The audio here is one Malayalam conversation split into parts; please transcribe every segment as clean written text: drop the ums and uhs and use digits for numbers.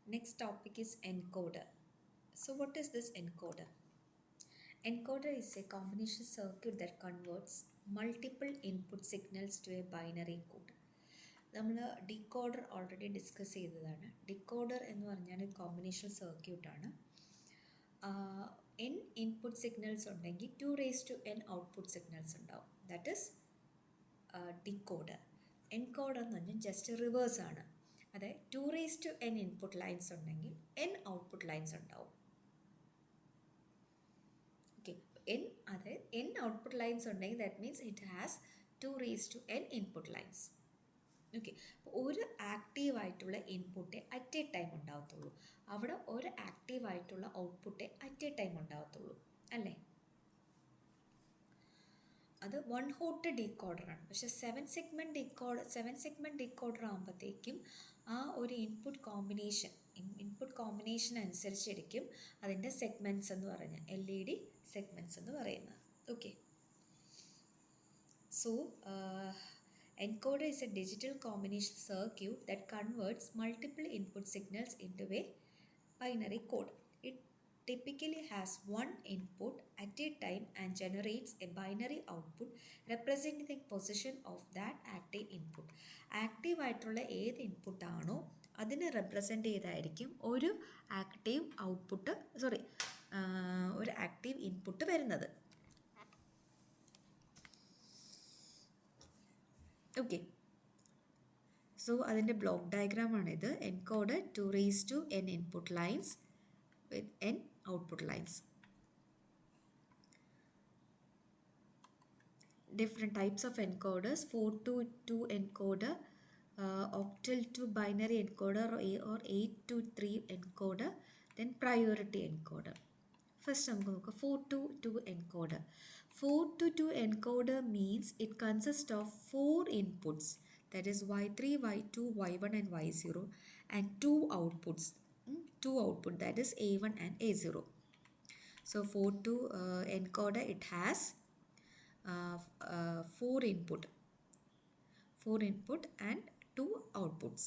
Next topic is encoder. So what is this encoder? Encoder is a combination circuit that converts multiple input signals to a binary code. നമ്മൾ ഡീകോഡർ ഓൾറെഡി ഡിസ്കസ് ചെയ്തതാണ്. ഡിക്കോഡർ എന്ന് പറഞ്ഞാൽ കോമ്പിനേഷൻ സർക്യൂട്ടാണ്. എൻ ഇൻപുട്ട് സിഗ്നൽസ് ഉണ്ടെങ്കിൽ 2n ഔട്ട്പുട്ട് സിഗ്നൽസ് ഉണ്ടാവും. That is decoder. എൻകോഡർ എന്ന് പറഞ്ഞാൽ ജസ്റ്റ് റിവേഴ്സ് ആണ്. അതായത് 2n ഇൻപുട്ട് ലൈൻസ് ഉണ്ടെങ്കിൽ n ഔട്ട്പുട്ട് ലൈൻസ് ഉണ്ടാവും. ഓക്കെ, അതായത് n ഔട്ട്പുട്ട് ലൈൻസ് ഉണ്ടെങ്കിൽ that means it has 2n input lines. Okay, അപ്പോൾ ഒരു ആക്റ്റീവായിട്ടുള്ള ഇൻപുട്ടേ അറ്റ് എ ടൈം ഉണ്ടാകത്തുള്ളൂ. അവിടെ ഒരു ആക്റ്റീവായിട്ടുള്ള ഔട്ട്പുട്ടേ അറ്റ് എ ടൈം ഉണ്ടാകത്തുള്ളൂ, അല്ലേ? അത് 1 ഹോട്ട് ഡീകോഡറാണ്. പക്ഷേ 7 സെഗ്മെൻറ്റ് ഡീകോഡർ ആകുമ്പോഴത്തേക്കും ആ ഒരു ഇൻപുട്ട് കോമ്പിനേഷൻ അനുസരിച്ചിരിക്കും അതിൻ്റെ സെഗ്മെൻറ്റ്സ് എന്ന് പറഞ്ഞാൽ LED സെഗ്മെൻറ്റ്സ് എന്ന് പറയുന്നത്. Okay, so encoder is a digital combination circuit that converts multiple input signals into a binary code. It typically has one input at a time and generates a binary output representing the position of that active input. Active ആയിട്ടുള്ള ഏത് ഇൻപുട്ടാണോ അതിനെ റെപ്രസെൻ്റ് ചെയ്തായിരിക്കും ഒരു ആക്റ്റീവ് ഇൻപുട്ട് വരുന്നത്. ഓക്കെ, സോ അതിൻ്റെ ബ്ലോക്ക് ഡയഗ്രാമാണിത്. Encoder 2n input lines with n output lines. Different types of encoders: 4-2 encoder, octal to binary encoder, or 8-3 encoder, then priority encoder. First നമുക്ക് നോക്കാം 4-2 encoder. 4-2 encoder means it consists of 4 inputs, that is y3, y2, y1 and y0, and 2 outputs, that is a1 and a0. So 4-2 encoder, it has 4 input and 2 outputs.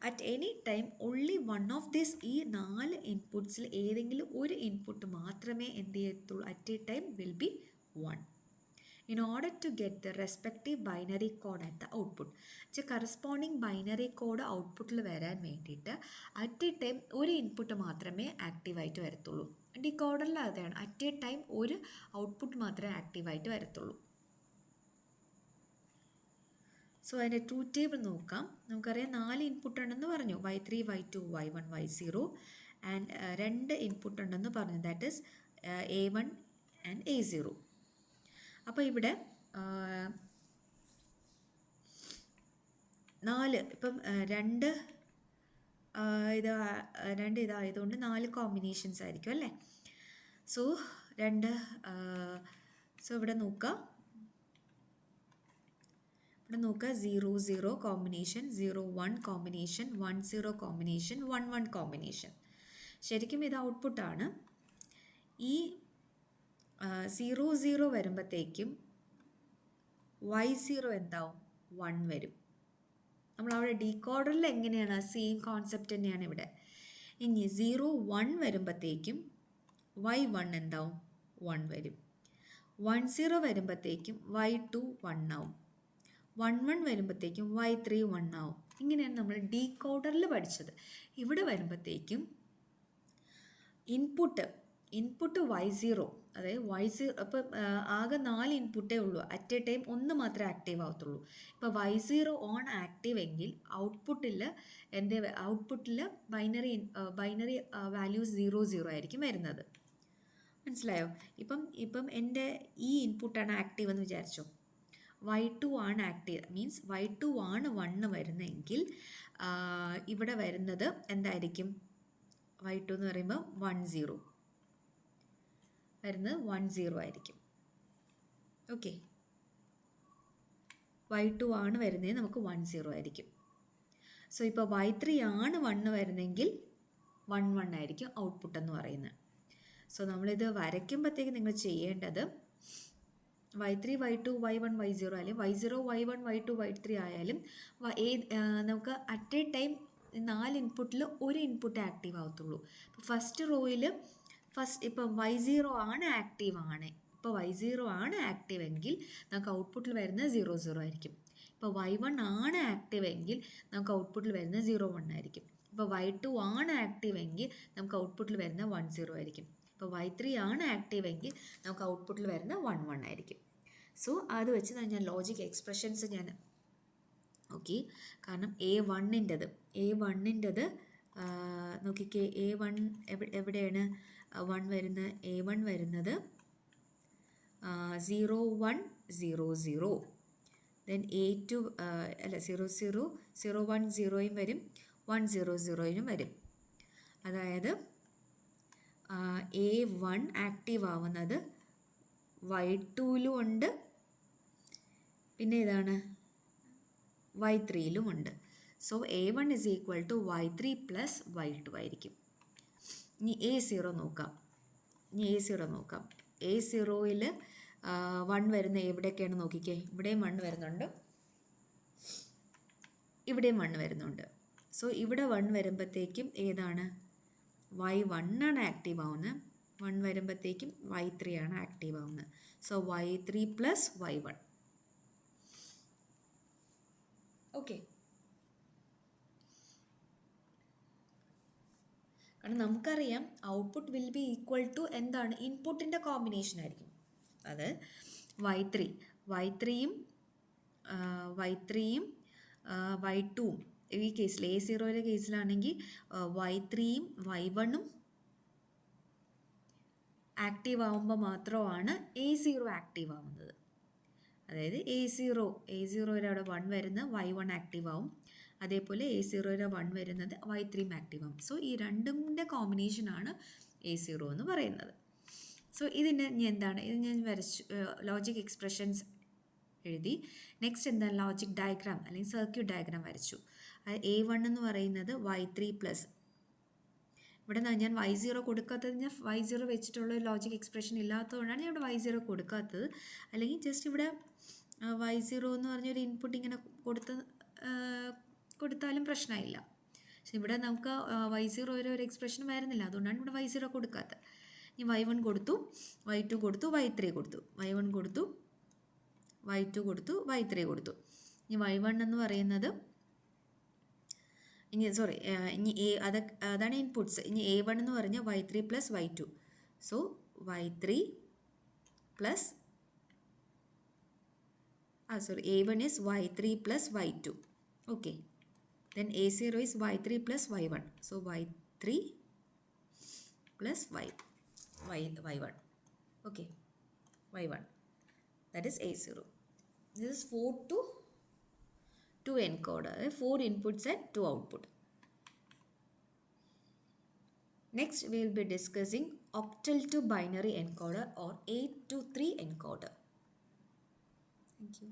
At any time only one of these ഈ 4 ഇൻപുട്ട്സിൽ ഏതെങ്കിലും ഒരു ഇൻപുട്ട് മാത്രമേ എന്ത് ചെയ്യത്തുള്ളൂ, at a time will be 1. In order to get the respective binary code at the output, corresponding binary code ഔട്ട്പുട്ടിൽ വരാൻ വേണ്ടിയിട്ട് അറ്റ് എ ടൈം ഒരു ഇൻപുട്ട് മാത്രമേ ആക്റ്റീവായിട്ട് വരത്തുള്ളൂ. ഡിക്കോഡറിൽ അതാണ്, അറ്റ് എ ടൈം ഒരു ഔട്ട്പുട്ട് മാത്രമേ ആക്റ്റീവായിട്ട് വരത്തുള്ളൂ. സോ അതിൻ്റെ ട്രൂത്ത് ടേബിൾ നോക്കാം. നമുക്കറിയാം 4 ഇൻപുട്ട് ഉണ്ടെന്ന് പറഞ്ഞു, y3, y2, y1, y0, and 2 input ഉണ്ടെന്ന് പറഞ്ഞു, that is a1 and a0. അപ്പോൾ ഇവിടെ 4 ഇപ്പം 2 ഇതായതുകൊണ്ട് 4 കോമ്പിനേഷൻസ് ആയിരിക്കും, അല്ലേ? സോ ഇവിടെ നോക്കുക 0-0 കോമ്പിനേഷൻ, 0-1 കോമ്പിനേഷൻ, 1-0 കോമ്പിനേഷൻ, 1-1 കോമ്പിനേഷൻ. ശരിക്കും ഇത് ഔട്ട്പുട്ടാണ്. ഈ 0-0 വരുമ്പോഴത്തേക്കും y0 എന്താവും, 1 വരും. നമ്മളവിടെ ഡീകോഡറിൽ എങ്ങനെയാണ്, സെയിം കോൺസെപ്റ്റ് തന്നെയാണ് ഇവിടെ. ഇനി 0-1 വരുമ്പോഴത്തേക്കും y1 എന്താവും, 1 വരും. 1-0 വരുമ്പോഴത്തേക്കും y2 1 ആവും. 1-1 വരുമ്പോഴത്തേക്കും y3 1 ആവും. ഇങ്ങനെയാണ് നമ്മൾ ഡീകോഡറിൽ പഠിച്ചത്. ഇവിടെ വരുമ്പോഴത്തേക്കും ഇൻപുട്ട് y0, അതായത് y0, അപ്പം ആകെ 4 ഇൻപുട്ടേ ഉള്ളൂ, അറ്റ് എ ടൈം ഒന്ന് മാത്രമേ ആക്റ്റീവ് ആവത്തുള്ളൂ. ഇപ്പോൾ y0 ഓൺ ആക്റ്റീവ് എങ്കിൽ ഔട്ട്പുട്ടിൽ ബൈനറി വാല്യൂസ് 0-0 ആയിരിക്കും വരുന്നത്. മനസ്സിലായോ? ഇപ്പം എൻ്റെ ഈ ഇൻപുട്ടാണ് ആക്റ്റീവ് എന്ന് വിചാരിച്ചോ, y2 ആണ് ആക്റ്റീവ്, മീൻസ് y2 ആണ് 1 വരുന്നതെങ്കിൽ ഇവിടെ വരുന്നത് എന്തായിരിക്കും, y2 എന്ന് പറയുമ്പോൾ 10 വരുന്നത് 10 ആയിരിക്കും. ഓക്കെ, y2 ആണ് വരുന്നത്, നമുക്ക് 10 ആയിരിക്കും. സോ ഇപ്പോൾ y3 ആണ് 1 വരുന്നതെങ്കിൽ 11 ആയിരിക്കും ഔട്ട്പുട്ട് എന്ന് പറയുന്നത്. സോ നമ്മളിത് വരയ്ക്കുമ്പോഴത്തേക്ക് നിങ്ങൾ ചെയ്യേണ്ടത് y3, y2, y1, y0 ആയാലും y0, y1, y2, y3 ആയാലും നമുക്ക് അറ്റ് എ ടൈം 4 ഇൻപുട്ടിൽ ഒരു ഇൻപുട്ട് ആക്റ്റീവ് ആവത്തുള്ളൂ. ഇപ്പോൾ ഫസ്റ്റ് റോയിൽ ഇപ്പം Y0 ആണ് ആക്റ്റീവ് ആണ്. ഇപ്പോൾ Y0 ആണ് ആക്റ്റീവ് എങ്കിൽ നമുക്ക് ഔട്ട്പുട്ടിൽ വരുന്നത് 0 0 ആയിരിക്കും. ഇപ്പോൾ Y1 ആണ് ആക്റ്റീവ് എങ്കിൽ നമുക്ക് ഔട്ട്പുട്ടിൽ വരുന്നത് 0 1 ആയിരിക്കും. ഇപ്പോൾ Y2 ആണ് ആക്റ്റീവ് എങ്കിൽ നമുക്ക് ഔട്ട്പുട്ടിൽ വരുന്നത് 1 0 ആയിരിക്കും. ഇപ്പോൾ Y3 ആണ് ആക്റ്റീവ് എങ്കിൽ നമുക്ക് ഔട്ട്പുട്ടിൽ വരുന്നത് 1 1 ആയിരിക്കും. സോ അത് വെച്ച് ഞാൻ ലോജിക് എക്സ്പ്രഷൻസ് ഞാൻ ഓക്കെ. കാരണം A1-ൻ്റെത് നോക്കിക്കേ, A1 എവിടെയാണ് 1 വരുന്നത്? A1 വരുന്നത് 0 1 0 0. ദെൻ A2 അല്ല 0 0 0 1 0യും വരും, 1 0 0യും വരും. അതായത് A1 ആക്റ്റീവ് ആവുന്നത് Y2ലും ഉണ്ട്, പിന്നെ ഇതാണ് Y3ലും ഉണ്ട്. So A1 is equal to Y3 plus Y2 ആയിരിക്കും. ഇനി A0 നോക്കാം. A0യിൽ 1 വരുന്ന എവിടെയൊക്കെയാണ് നോക്കിക്കേ. ഇവിടെയും 1 വരുന്നുണ്ട്, ഇവിടെയും 1 വരുന്നുണ്ട്. സോ ഇവിടെ 1 വരുമ്പോഴത്തേക്കും ഏതാണ്? Y1 ആണ് ആക്റ്റീവ് ആവുന്നത്. 1 വരുമ്പോഴത്തേക്കും Y3 ആണ് ആക്റ്റീവ് ആവുന്നത്. So Y3 plus Y1. Okay. കാരണം നമുക്കറിയാം output will be equal to എന്താണ്? ഇൻപുട്ടിൻ്റെ കോമ്പിനേഷൻ ആയിരിക്കും. അത് Y3യും Y2വും ഈ കേസിൽ A0യുടെ കേസിലാണെങ്കിൽ Y3യും Y1ഉം ആക്റ്റീവ് ആവുമ്പോൾ മാത്രമാണ് A0 ആക്റ്റീവ് ആവുന്നത്. അതായത് A0യുടെ അവിടെ 1 വരുന്ന Y1 ആക്റ്റീവ് ആവും, അതേപോലെ A0യുടെ 1 വരുന്നത് Y3 ആക്റ്റീവ് ആവും. സോ ഈ രണ്ടിൻ്റെ കോമ്പിനേഷനാണ് A0 എന്ന് പറയുന്നത്. സോ ഇതിന് എന്താണ്? ഇത് ഞാൻ വരച്ചു, ലോജിക് എക്സ്പ്രഷൻസ് എഴുതി. നെക്സ്റ്റ് എന്താണ്? ലോജിക് ഡയഗ്രാം അല്ലെങ്കിൽ സർക്യൂട്ട് ഡയഗ്രാം വരച്ചു. A1 എന്ന് പറയുന്നത് Y3 പ്ലസ്, ഇവിടെ ഞാൻ Y0 കൊടുക്കാത്തത്, ഞാൻ Y0 വെച്ചിട്ടുള്ള ഒരു ലോജിക് എക്സ്പ്രഷൻ ഇല്ലാത്തതുകൊണ്ടാണ് ഞാൻ ഇവിടെ Y0 കൊടുക്കാത്തത്. അല്ലെങ്കിൽ ജസ്റ്റ് ഇവിടെ Y0 എന്ന് പറഞ്ഞൊരു ഇൻപുട്ട് ഇങ്ങനെ കൊടുത്താലും പ്രശ്നമില്ല. പക്ഷെ ഇവിടെ നമുക്ക് Y0 ഒരു എക്സ്പ്രഷൻ വരുന്നില്ല, അതുകൊണ്ടാണ് ഇവിടെ Y0 കൊടുക്കാത്തത്. ഇനി Y1 കൊടുത്തു, Y2 കൊടുത്തു, Y3 കൊടുത്തു, Y1 കൊടുത്തു, Y2 കൊടുത്തു, Y3 കൊടുത്തു. ഇനി Y1 എന്ന് പറയുന്നത് ഇനി അതാണ് ഇൻപുട്ട്സ്. ഇനി A1 എന്ന് പറഞ്ഞാൽ Y3 plus Y2. So Y3 plus A1 is Y3 plus Y2. Okay. Then A0 is Y3 plus Y1. So Y3 plus Y1. Okay. Y1. That is A0. This is 4 to 2 encoder. 4 inputs and 2 output. Next we will be discussing octal to binary encoder or 8 to 3 encoder. Thank you.